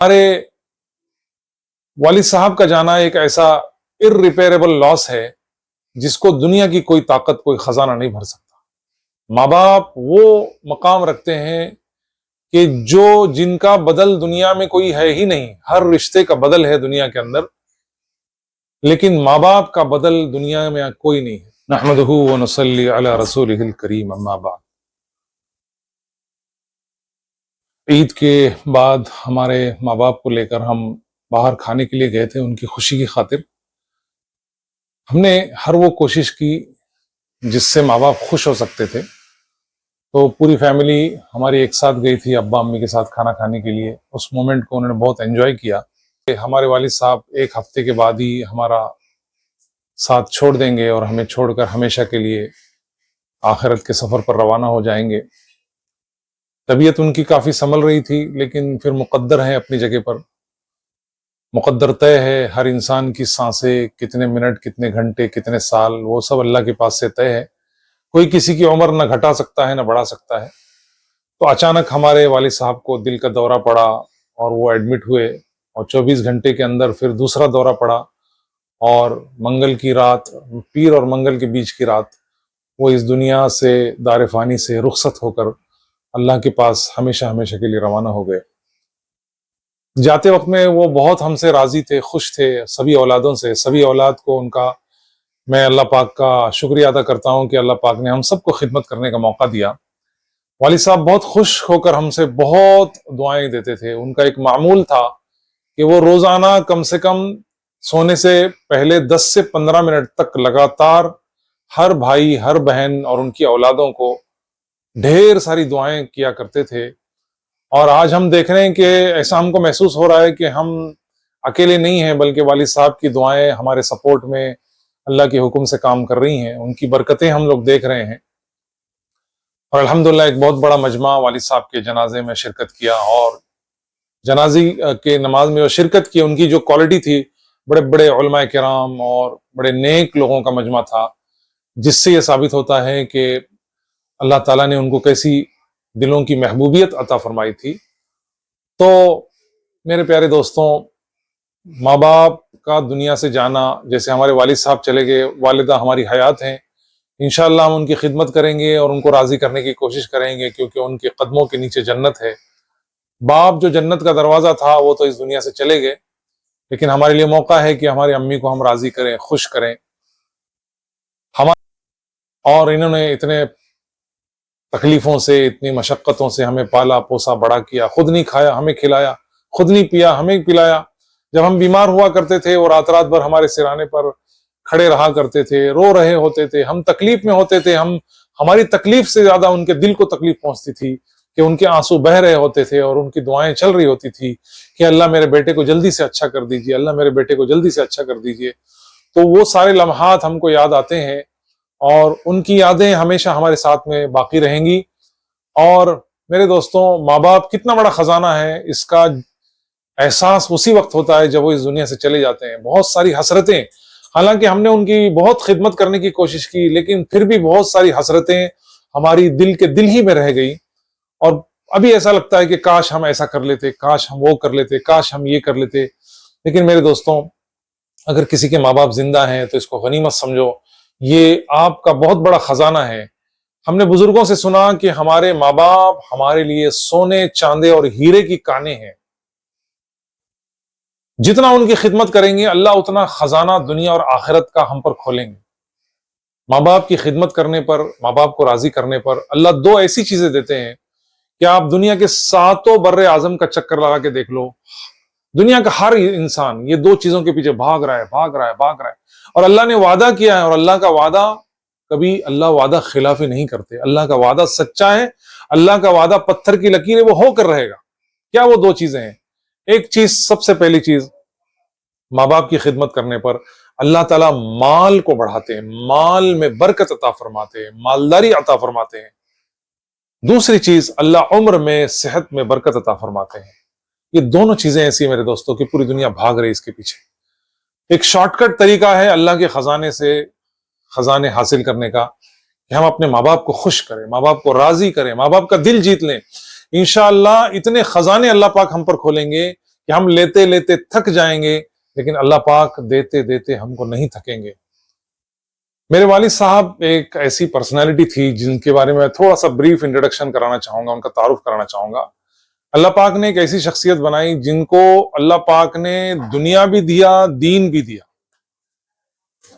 ہمارے والد صاحب کا جانا ایک ایسا irreparable لاس ہے جس کو دنیا کی کوئی طاقت، کوئی خزانہ نہیں بھر سکتا۔ ماں باپ وہ مقام رکھتے ہیں کہ جن کا بدل دنیا میں کوئی ہے ہی نہیں، ہر رشتے کا بدل ہے دنیا کے اندر، لیکن ماں باپ کا بدل دنیا میں کوئی نہیں ہے۔ نحمدہ ونصلی علی رسولہ الکریم، اما بعد۔ عید کے بعد ہمارے ماں باپ کو لے کر ہم باہر کھانے کے لیے گئے تھے، ان کی خوشی کی خاطر۔ ہم نے ہر وہ کوشش کی جس سے ماں باپ خوش ہو سکتے تھے، تو پوری فیملی ہماری ایک ساتھ گئی تھی ابا امی کے ساتھ کھانا کھانے کے لیے۔ اس مومنٹ کو انہوں نے بہت انجوائے کیا۔ ہمارے والد صاحب ایک ہفتے کے بعد ہی ہمارا ساتھ چھوڑ دیں گے اور ہمیں چھوڑ کر ہمیشہ کے لیے آخرت کے سفر پر روانہ ہو جائیں گے۔ طبیعت ان کی کافی سنبھل رہی تھی، لیکن پھر مقدر ہے اپنی جگہ پر، مقدر طے ہے۔ ہر انسان کی سانسیں کتنے منٹ، کتنے گھنٹے، کتنے سال، وہ سب اللہ کے پاس سے طے ہے۔ کوئی کسی کی عمر نہ گھٹا سکتا ہے نہ بڑھا سکتا ہے۔ تو اچانک ہمارے والد صاحب کو دل کا دورہ پڑا اور وہ ایڈمٹ ہوئے، اور 24 گھنٹے کے اندر پھر دوسرا دورہ پڑا، اور منگل کی رات، پیر اور منگل کے بیچ کی رات، وہ اس دنیا سے، دار فانی سے رخصت ہو کر اللہ کے پاس ہمیشہ ہمیشہ کے لیے روانہ ہو گئے۔ جاتے وقت میں وہ بہت ہم سے راضی تھے، خوش تھے، سبھی اولادوں سے۔ سبھی اولاد کو ان کا میں اللہ پاک کا شکریہ ادا کرتا ہوں کہ اللہ پاک نے ہم سب کو خدمت کرنے کا موقع دیا۔ والد صاحب بہت خوش ہو کر ہم سے بہت دعائیں دیتے تھے۔ ان کا ایک معمول تھا کہ وہ روزانہ کم سے کم سونے سے پہلے 10 سے 15 منٹ تک لگاتار ہر بھائی، ہر بہن اور ان کی اولادوں کو ڈھیر ساری دعائیں کیا کرتے تھے۔ اور آج ہم دیکھ رہے ہیں کہ ایسا ہم کو محسوس ہو رہا ہے کہ ہم اکیلے نہیں ہیں، بلکہ والد صاحب کی دعائیں ہمارے سپورٹ میں اللہ کے حکم سے کام کر رہی ہیں۔ ان کی برکتیں ہم لوگ دیکھ رہے ہیں، اور الحمدللہ ایک بہت بڑا مجمع والد صاحب کے جنازے میں شرکت کیا، اور جنازی کے نماز میں جو شرکت کی، ان کی جو کوالٹی تھی، بڑے بڑے علماء کرام اور بڑے نیک لوگوں کا مجمع تھا، جس سے یہ ثابت ہوتا ہے کہ اللہ تعالیٰ نے ان کو کیسی دلوں کی محبوبیت عطا فرمائی تھی۔ تو میرے پیارے دوستوں، ماں باپ کا دنیا سے جانا، جیسے ہمارے والد صاحب چلے گئے، والدہ ہماری حیات ہیں، انشاءاللہ ہم ان کی خدمت کریں گے اور ان کو راضی کرنے کی کوشش کریں گے، کیونکہ ان کے قدموں کے نیچے جنت ہے۔ باپ جو جنت کا دروازہ تھا وہ تو اس دنیا سے چلے گئے، لیکن ہمارے لیے موقع ہے کہ ہماری امی کو ہم راضی کریں، خوش کریں۔ اور انہوں نے اتنے تکلیفوں سے، اتنی مشقتوں سے ہمیں پالا پوسا بڑا کیا، خود نہیں کھایا ہمیں کھلایا، خود نہیں پیا ہمیں پلایا۔ جب ہم بیمار ہوا کرتے تھے وہ رات رات بھر ہمارے سرانے پر کھڑے رہا کرتے تھے، رو رہے ہوتے تھے، ہم تکلیف میں ہوتے تھے، ہماری تکلیف سے زیادہ ان کے دل کو تکلیف پہنچتی تھی کہ ان کے آنسو بہ رہے ہوتے تھے، اور ان کی دعائیں چل رہی ہوتی تھی کہ اللہ میرے بیٹے کو جلدی سے اچھا کر دیجئے، اللہ میرے بیٹے کو جلدی سے اچھا کر دیجئے۔ تو وہ سارے لمحات ہم کو یاد آتے ہیں، اور ان کی یادیں ہمیشہ ہمارے ساتھ میں باقی رہیں گی۔ اور میرے دوستوں، ماں باپ کتنا بڑا خزانہ ہے، اس کا احساس اسی وقت ہوتا ہے جب وہ اس دنیا سے چلے جاتے ہیں۔ بہت ساری حسرتیں، حالانکہ ہم نے ان کی بہت خدمت کرنے کی کوشش کی، لیکن پھر بھی بہت ساری حسرتیں ہماری دل کے دل ہی میں رہ گئی، اور ابھی ایسا لگتا ہے کہ کاش ہم ایسا کر لیتے، کاش ہم وہ کر لیتے، کاش ہم یہ کر لیتے۔ لیکن میرے دوستوں، اگر کسی کے ماں باپ زندہ ہیں تو اس کو غنیمت سمجھو، یہ آپ کا بہت بڑا خزانہ ہے۔ ہم نے بزرگوں سے سنا کہ ہمارے ماں باپ ہمارے لیے سونے، چاندے اور ہیرے کی کانیں ہیں۔ جتنا ان کی خدمت کریں گے، اللہ اتنا خزانہ دنیا اور آخرت کا ہم پر کھولیں گے۔ ماں باپ کی خدمت کرنے پر، ماں باپ کو راضی کرنے پر اللہ دو ایسی چیزیں دیتے ہیں کہ آپ دنیا کے 7 بر اعظم کا چکر لگا کے دیکھ لو، دنیا کا ہر انسان یہ دو چیزوں کے پیچھے بھاگ رہا ہے، اور اللہ نے وعدہ کیا ہے، اور اللہ کا وعدہ کبھی، اللہ وعدہ خلافی نہیں کرتے، اللہ کا وعدہ سچا ہے، اللہ کا وعدہ پتھر کی لکیر ہے، وہ ہو کر رہے گا۔ کیا وہ دو چیزیں ہیں؟ ایک چیز، سب سے پہلی چیز، ماں باپ کی خدمت کرنے پر اللہ تعالیٰ مال کو بڑھاتے ہیں، مال میں برکت عطا فرماتے ہیں، مالداری عطا فرماتے ہیں۔ دوسری چیز، اللہ عمر میں، صحت میں برکت عطا فرماتے ہیں۔ یہ دونوں چیزیں ایسی ہیں میرے دوستوں کہ پوری دنیا بھاگ رہی ہے اس کے پیچھے۔ ایک شارٹ کٹ طریقہ ہے اللہ کے خزانے سے خزانے حاصل کرنے کا، کہ ہم اپنے ماں باپ کو خوش کریں، ماں باپ کو راضی کریں، ماں باپ کا دل جیت لیں۔ انشاءاللہ اتنے خزانے اللہ پاک ہم پر کھولیں گے کہ ہم لیتے لیتے تھک جائیں گے لیکن اللہ پاک دیتے دیتے ہم کو نہیں تھکیں گے۔ میرے والد صاحب ایک ایسی پرسنالٹی تھی جن کے بارے میں تھوڑا سا بریف انٹروڈکشن کرانا چاہوں گا، ان کا تعارف کرانا چاہوں گا۔ اللہ پاک نے ایک ایسی شخصیت بنائی جن کو اللہ پاک نے دنیا بھی دیا، دین بھی دیا۔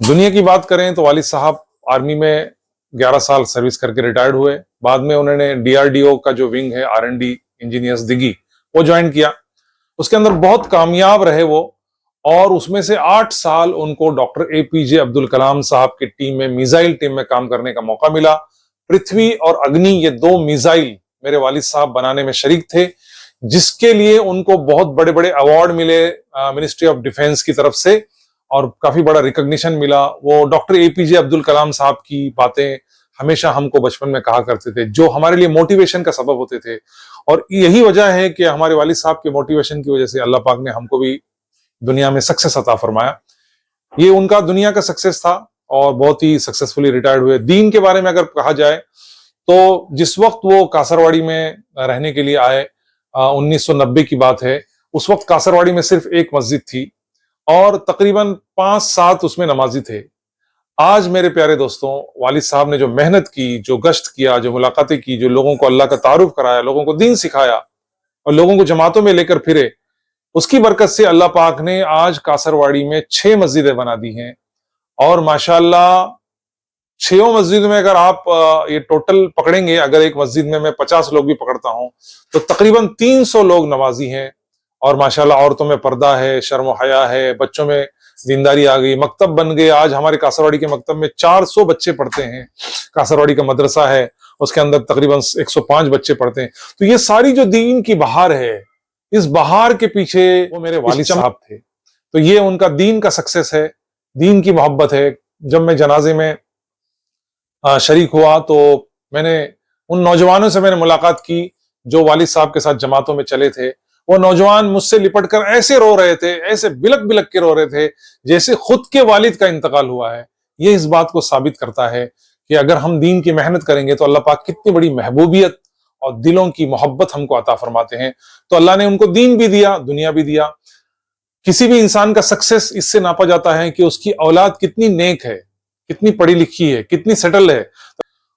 دنیا کی بات کریں تو والد صاحب آرمی میں 11 سال سروس کر کے ریٹائرڈ ہوئے، بعد میں انہوں نے DRDO کا جو ونگ ہے R&D انجینئرز دگی وہ جوائن کیا، اس کے اندر بہت کامیاب رہے وہ، اور اس میں سے 8 سال ان کو ڈاکٹر APJ عبد الکلام صاحب کی ٹیم میں میزائل ٹیم میں کام کرنے کا موقع ملا۔ پرتھوی اور اگنی یہ 2 میزائل میرے والد صاحب بنانے میں شریک تھے، جس کے لیے ان کو بہت بڑے بڑے ایوارڈ ملے منسٹری آف ڈیفنس کی طرف سے، اور کافی بڑا ریکگنیشن ملا۔ وہ ڈاکٹر APJ عبد الکلام صاحب کی باتیں ہمیشہ ہم کو بچپن میں کہا کرتے تھے، جو ہمارے لیے موٹیویشن کا سبب ہوتے تھے، اور یہی وجہ ہے کہ ہمارے والد صاحب کے موٹیویشن کی وجہ سے اللہ پاک نے ہم کو بھی دنیا میں سکسیس عطا فرمایا۔ یہ ان کا دنیا کا سکسیس تھا اور بہت ہی سکسیسفلی ریٹائرڈ ہوئے۔ دین کے بارے میں اگر کہا جائے تو جس وقت وہ کاسرواڑی میں رہنے کے لیے آئے، 1990 کی بات ہے، اس وقت کاسرواڑی میں صرف ایک مسجد تھی اور تقریباً 5-7 اس میں نمازی تھے۔ آج میرے پیارے دوستوں، والد صاحب نے جو محنت کی، جو گشت کیا، جو ملاقاتیں کی، جو لوگوں کو اللہ کا تعارف کرایا، لوگوں کو دین سکھایا اور لوگوں کو جماعتوں میں لے کر پھرے، اس کی برکت سے اللہ پاک نے آج کاسرواڑی میں 6 مسجدیں بنا دی ہیں، اور ماشاءاللہ 6 مسجد میں اگر آپ یہ ٹوٹل پکڑیں گے، اگر ایک مسجد میں 50 لوگ بھی پکڑتا ہوں تو تقریباً 300 لوگ نمازی ہیں، اور ماشاءاللہ عورتوں میں پردہ ہے، شرم و حیا ہے، بچوں میں دینداری آ گئی، مکتب بن گئے۔ آج ہمارے کاسرواڑی کے مکتب میں 400 بچے پڑھتے ہیں، کاسرواڑی کا مدرسہ ہے، اس کے اندر تقریباً 105 بچے پڑھتے ہیں۔ تو یہ ساری جو دین کی بہار ہے، اس بہار کے پیچھے وہ میرے والد صاحب تھے، تو یہ ان کا دین کا سکسیس ہے، دین کی محبت ہے۔ جب میں جنازے میں شریک ہوا تو میں نے ان نوجوانوں سے میں نے ملاقات کی جو والد صاحب کے ساتھ جماعتوں میں چلے تھے۔ وہ نوجوان مجھ سے لپٹ کر ایسے رو رہے تھے، ایسے بلک بلک کے رو رہے تھے جیسے خود کے والد کا انتقال ہوا ہے۔ یہ اس بات کو ثابت کرتا ہے کہ اگر ہم دین کی محنت کریں گے تو اللہ پاک کتنی بڑی محبوبیت اور دلوں کی محبت ہم کو عطا فرماتے ہیں۔ تو اللہ نے ان کو دین بھی دیا، دنیا بھی دیا۔ کسی بھی انسان کا سکسیس اس سے ناپا جاتا ہے کہ اس کی اولاد کتنی نیک ہے، کتنی پڑھی لکھی ہے، کتنی سیٹل ہے،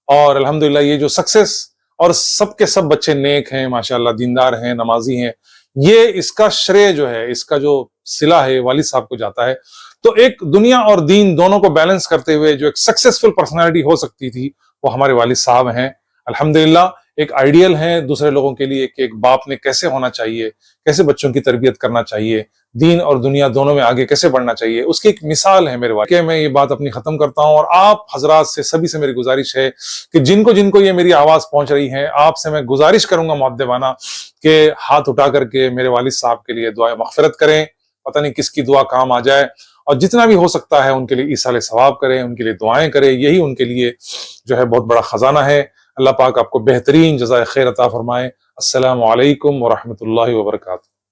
اور الحمدللہ یہ جو سکسیس، اور سب کے سب بچے نیک ہیں، ماشاءاللہ دیندار ہیں، نمازی ہیں، یہ اس کا شرے جو ہے، اس کا جو صلہ ہے والد صاحب کو جاتا ہے۔ تو ایک دنیا اور دین دونوں کو بیلنس کرتے ہوئے جو ایک سکسیسفل پرسنالٹی ہو سکتی تھی وہ ہمارے والد صاحب ہیں الحمدللہ۔ ایک آئیڈیل ہیں دوسرے لوگوں کے لیے کہ ایک باپ نے کیسے ہونا چاہیے، کیسے بچوں کی تربیت کرنا چاہیے، دین اور دنیا دونوں میں آگے کیسے بڑھنا چاہیے، اس کی ایک مثال ہے میرے والد۔ کہ میں یہ بات اپنی ختم کرتا ہوں، اور آپ حضرات سے، سبھی سے میری گزارش ہے کہ جن کو یہ میری آواز پہنچ رہی ہے، آپ سے میں گزارش کروں گا مؤدبانہ کہ ہاتھ اٹھا کر کے میرے والد صاحب کے لیے دعائے مغفرت کریں۔ پتہ نہیں کس کی دعا کام آ جائے، اور جتنا بھی ہو سکتا ہے ان کے لیے ایصال ثواب کریں، ان کے لیے دعائیں کریں، یہی ان کے لیے جو ہے بہت بڑا خزانہ ہے۔ اللہ پاک آپ کو بہترین جزائے خیر عطا فرمائے۔ السلام علیکم ورحمۃ اللہ وبرکاتہ۔